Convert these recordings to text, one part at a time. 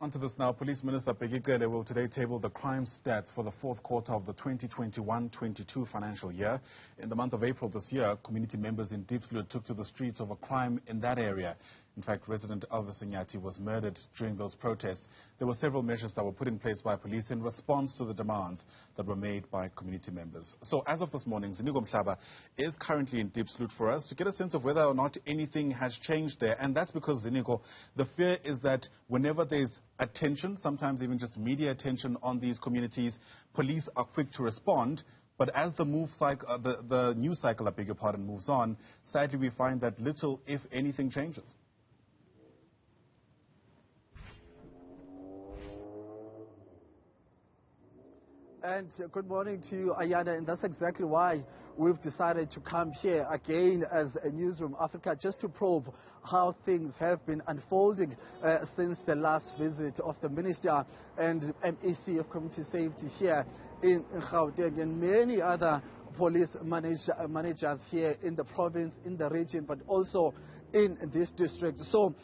On to this now. Police Minister Bheki Cele will today table the crime stats for the fourth quarter of the 2021-22 financial year. In the month of April this year, community members in Diepsloot took to the streets over crime in that area. In fact, resident Elvis Nyathi was murdered during those protests. There were several measures that were put in place by police in response to the demands that were made by community members. So as of this morning, Ziniko Mhlaba is currently in Diepsloot for us to get a sense of whether or not anything has changed there. And that's because, Ziniko, the fear is that whenever there's attention, sometimes even just media attention on these communities, police are quick to respond. But as the news cycle, I beg your pardon, moves on, sadly we find that little, if anything, changes. And good morning to you, Ayana, and that's exactly why we've decided to come here again as a Newzroom Afrika just to probe how things have been unfolding since the last visit of the Minister and MEC of Community Safety here in Gauteng and many other police managers here in the province, in the region, but also in this district. So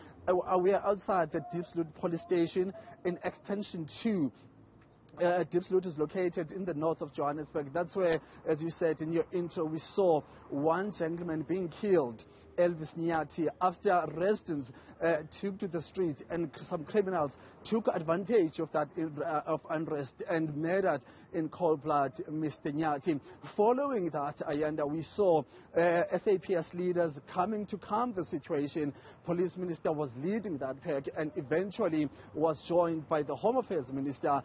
we are outside the Diepsloot police station in Extension 2. Diepsloot is located in the north of Johannesburg. That's where, as you said in your intro, we saw one gentleman being killed, Elvis Nyathi, after residents took to the street and some criminals took advantage of that of unrest and murdered in cold blood Mr. Nyathi. Following that, Ayanda, we saw SAPS leaders coming to calm the situation. Police Minister was leading that pack and eventually was joined by the Home Affairs Minister,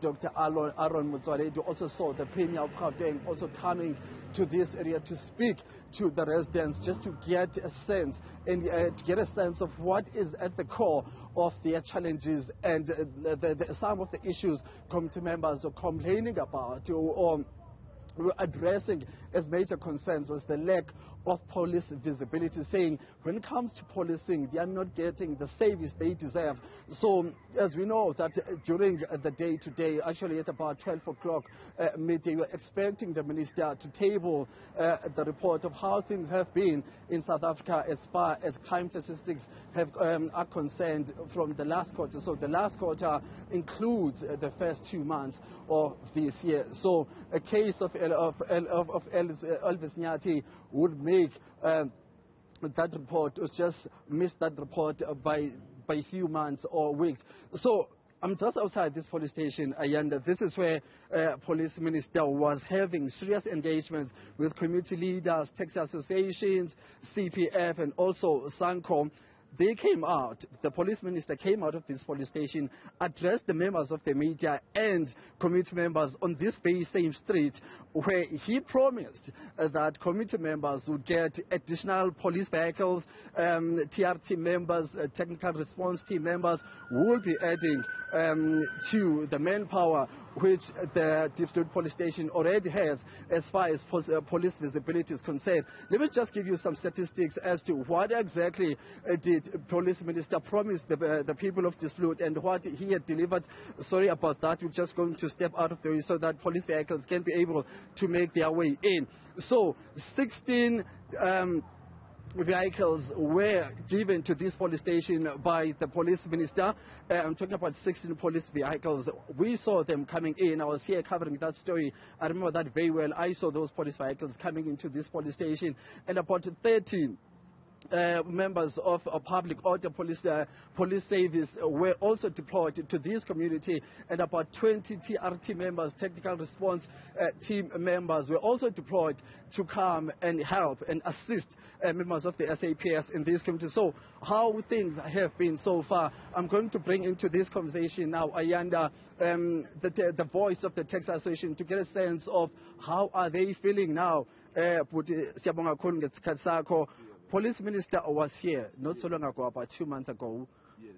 Dr. Aaron Motsoaledi. Also saw the Premier of Gauteng also coming to this area to speak to the residents just to get a sense and to get a sense of what is at the core of their challenges and some of the issues committee members are complaining about or addressing as major concerns was the lack of police visibility, saying when it comes to policing, they are not getting the service they deserve. So as we know that during the day today, actually at about 12 o'clock midday, we're expecting the minister to table the report of how things have been in South Africa as far as crime statistics are concerned from the last quarter. So the last quarter includes the first 2 months of this year. So a case of Elvis Nyathi would make that report, or just miss that report by a few months or weeks. So I'm just outside this police station, Ayanda. This is where Police Minister was having serious engagements with community leaders, taxi associations, CPF, and also Ziniko. They came out, the police minister came out of this police station, addressed the members of the media and committee members on this very same street, where he promised that committee members would get additional police vehicles, TRT members, technical response team members will be adding to the manpower which the Diepsloot police station already has as far as police visibility is concerned. Let me just give you some statistics as to what exactly did Police Minister promise the people of Diepsloot and what he had delivered. Sorry about that. We're just going to step out of the way so that police vehicles can be able to make their way in. So 16 vehicles were given to this police station by the police minister. I'm talking about 16 police vehicles. We saw them coming in. I was here covering that story. I remember that very well. I saw those police vehicles coming into this police station, and about 13 members of a public order police service were also deployed to this community, and about 20 TRT members, technical response team members, were also deployed to come and help and assist members of the SAPS in this community. So how things have been so far, I'm going to bring into this conversation now, Ayanda, the voice of the taxi association to get a sense of how are they feeling now. Police Minister was here not so long ago, about 2 months ago. Yes.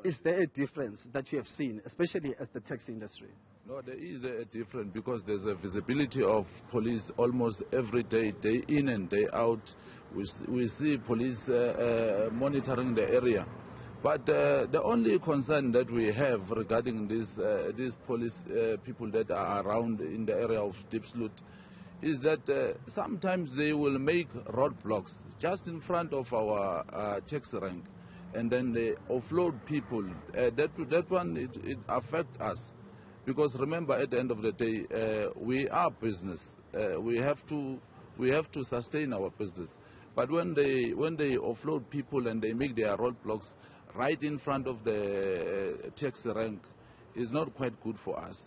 Is there a difference that you have seen, especially as the taxi industry? No, there is a difference because there's a visibility of police almost every day, day in and day out. We see police monitoring the area. But the only concern that we have regarding these police people that are around in the area of Diepsloot is that sometimes they will make roadblocks just in front of our taxi rank. and then they offload people. That one, it affects us. Because remember, at the end of the day, we are business. We have to sustain our business. But when they offload people and they make their roadblocks right in front of the taxi rank, it's not quite good for us.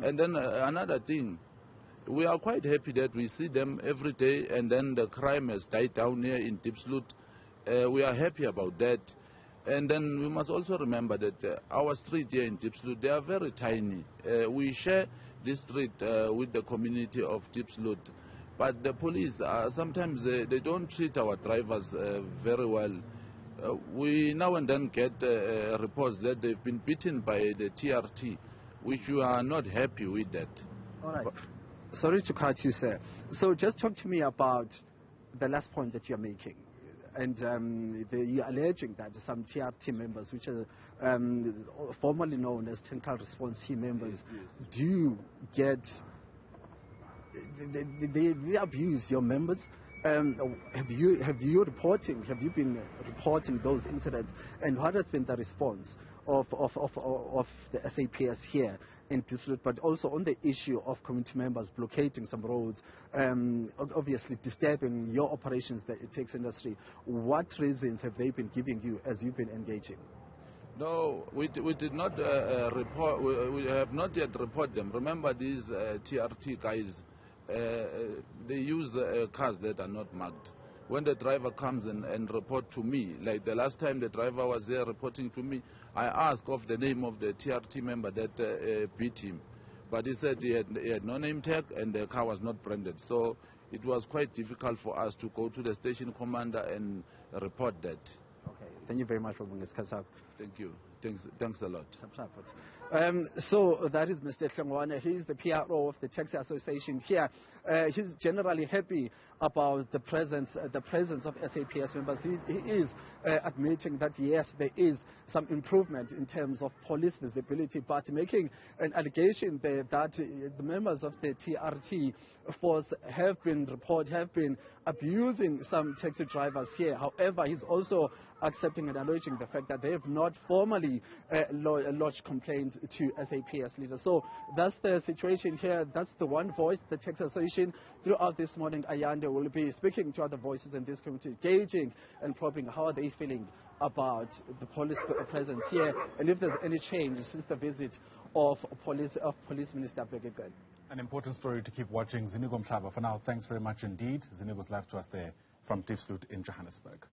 And then another thing, we are quite happy that we see them every day, and then the crime has died down here in Diepsloot. We are happy about that. And then we must also remember that our street here in Diepsloot, they are very tiny. We share this street with the community of Diepsloot. But the police, sometimes they don't treat our drivers very well. We now and then get reports that they've been beaten by the TRT, which we are not happy with that. All right. Sorry to cut you, sir. So just talk to me about the last point that you're making. And you're alleging that some TRT members, which are formerly known as technical response team members, do get, they abuse your members. Have you been reporting those incidents? And what has been the response of the SAPS here in Diepsloot, but also on the issue of community members blockading some roads, obviously disturbing your operations, the taxi industry? What reasons have they been giving you as you've been engaging? No, we did not report. We have not yet reported them. Remember, these TRT guys, they use cars that are not marked. When the driver comes and report to me, like the last time the driver was there reporting to me, I asked of the name of the TRT member that beat him. But he said he had no name tag and the car was not branded. So it was quite difficult for us to go to the station commander and report that. Okay, thank you very much for bringing us up. Thank you. Thanks a lot. So that is Mr. Hlongwane. He's the PRO of the Taxi Association here. He's generally happy about the presence of SAPS members. He is admitting that yes, there is some improvement in terms of police visibility, but making an allegation there that the members of the TRT force have been abusing some taxi drivers here. However, he's also accepting and acknowledging the fact that they have not formally lodged complaints to SAPS leaders. So that's the situation here. That's the one voice the Taxi Association throughout this morning. Ayanda will be speaking to other voices in this community, gauging and probing how are they feeling about the police presence here, and if there's any change since the visit of Police Minister Bheki Cele. An important story to keep watching. Ziniko Mhlaba, for now, thanks very much indeed. Ziniko's live to us there from Diepsloot in Johannesburg.